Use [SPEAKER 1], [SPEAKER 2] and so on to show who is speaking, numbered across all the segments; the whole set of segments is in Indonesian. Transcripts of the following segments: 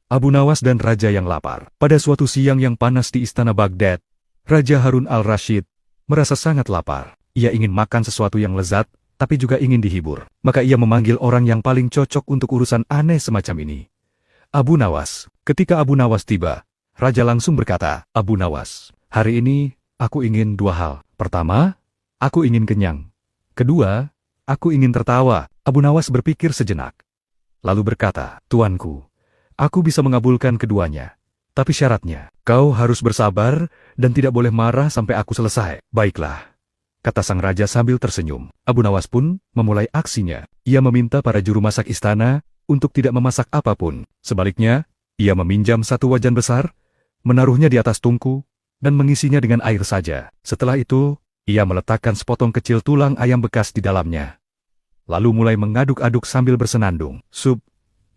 [SPEAKER 1] Abu Nawas dan Raja yang lapar. Pada suatu siang yang panas di istana Baghdad, Raja Harun al-Rashid merasa sangat lapar. Ia ingin makan sesuatu yang lezat, tapi juga ingin dihibur. Maka ia memanggil orang yang paling cocok untuk urusan aneh semacam ini. Abu Nawas. Ketika Abu Nawas tiba, Raja langsung berkata, "Abu Nawas, hari ini aku ingin dua hal. Pertama, aku ingin kenyang. Kedua, aku ingin tertawa." Abu Nawas berpikir sejenak. Lalu berkata, "Tuanku, aku bisa mengabulkan keduanya. Tapi syaratnya, kau harus bersabar dan tidak boleh marah sampai aku selesai." "Baiklah," kata sang raja sambil tersenyum. Abu Nawas pun memulai aksinya. Ia meminta para juru masak istana untuk tidak memasak apapun. Sebaliknya, ia meminjam satu wajan besar, menaruhnya di atas tungku, dan mengisinya dengan air saja. Setelah itu, ia meletakkan sepotong kecil tulang ayam bekas di dalamnya. Lalu mulai mengaduk-aduk sambil bersenandung. "Sup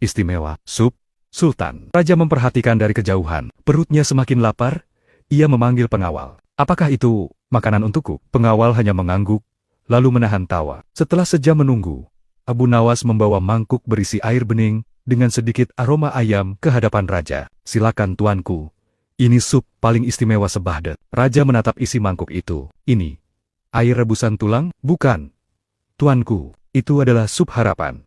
[SPEAKER 1] istimewa, sup Sultan." Raja memperhatikan dari kejauhan. Perutnya semakin lapar, ia memanggil pengawal. "Apakah itu makanan untukku?" Pengawal hanya mengangguk, lalu menahan tawa. Setelah sejam menunggu, Abu Nawas membawa mangkuk berisi air bening dengan sedikit aroma ayam ke hadapan Raja. "Silakan tuanku, ini sup paling istimewa se-Baghdad." Raja menatap isi mangkuk itu. "Ini air rebusan tulang?" "Bukan, tuanku, itu adalah sup harapan,"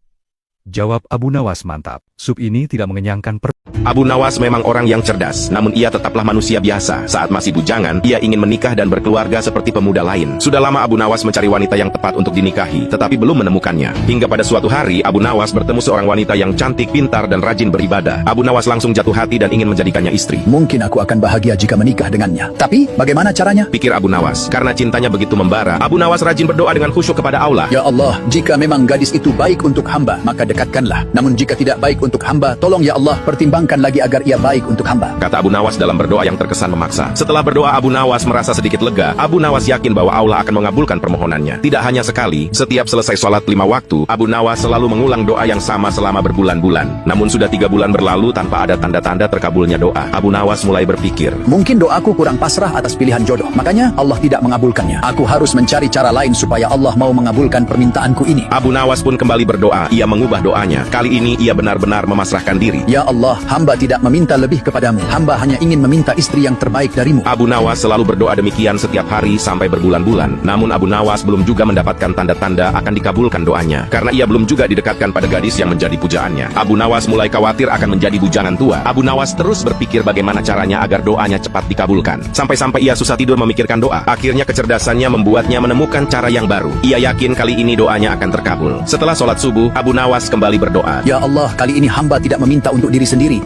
[SPEAKER 1] jawab Abu Nawas mantap. "Sup ini tidak mengenyangkan perut."
[SPEAKER 2] Abu Nawas memang orang yang cerdas, namun ia tetaplah manusia biasa. Saat masih bujangan, ia ingin menikah dan berkeluarga seperti pemuda lain. Sudah lama Abu Nawas mencari wanita yang tepat untuk dinikahi, tetapi belum menemukannya. Hingga pada suatu hari, Abu Nawas bertemu seorang wanita yang cantik, pintar, dan rajin beribadah. Abu Nawas langsung jatuh hati dan ingin menjadikannya istri.
[SPEAKER 3] "Mungkin aku akan bahagia jika menikah dengannya. Tapi, bagaimana caranya?"
[SPEAKER 2] Pikir Abu Nawas. Karena cintanya begitu membara, Abu Nawas rajin berdoa dengan khusyuk kepada Allah.
[SPEAKER 3] "Ya Allah, jika memang gadis itu baik untuk hamba, maka dekatkanlah. Namun jika tidak baik untuk hamba, tolong ya Allah, pertimbangkan lagi agar ia baik untuk hamba,"
[SPEAKER 2] kata Abu Nawas dalam berdoa yang terkesan memaksa. Setelah berdoa, Abu Nawas merasa sedikit lega. Abu Nawas yakin bahwa Allah akan mengabulkan permohonannya. Tidak hanya sekali, setiap selesai sholat 5 waktu, Abu Nawas selalu mengulang doa yang sama selama berbulan-bulan. Namun sudah 3 bulan berlalu tanpa ada tanda-tanda terkabulnya doa. Abu Nawas mulai berpikir,
[SPEAKER 3] "Mungkin doaku kurang pasrah atas pilihan jodoh, makanya Allah tidak mengabulkannya. Aku harus mencari cara lain supaya Allah mau mengabulkan permintaanku ini."
[SPEAKER 2] Abu Nawas pun kembali berdoa. Ia mengubah doanya. Kali ini ia benar-benar memasrahkan diri.
[SPEAKER 3] "Ya Allah, hamba tidak meminta lebih kepadamu. Hamba hanya ingin meminta istri yang terbaik darimu."
[SPEAKER 2] Abu Nawas selalu berdoa demikian setiap hari sampai berbulan-bulan. Namun Abu Nawas belum juga mendapatkan tanda-tanda akan dikabulkan doanya. Karena ia belum juga didekatkan pada gadis yang menjadi pujaannya. Abu Nawas mulai khawatir akan menjadi bujangan tua. Abu Nawas terus berpikir bagaimana caranya agar doanya cepat dikabulkan. Sampai-sampai ia susah tidur memikirkan doa. Akhirnya kecerdasannya membuatnya menemukan cara yang baru. Ia yakin kali ini doanya akan terkabul. Setelah sholat subuh, Abu Nawas kembali berdoa.
[SPEAKER 3] "Ya Allah, kali ini hamba tidak meminta untuk diri sendiri,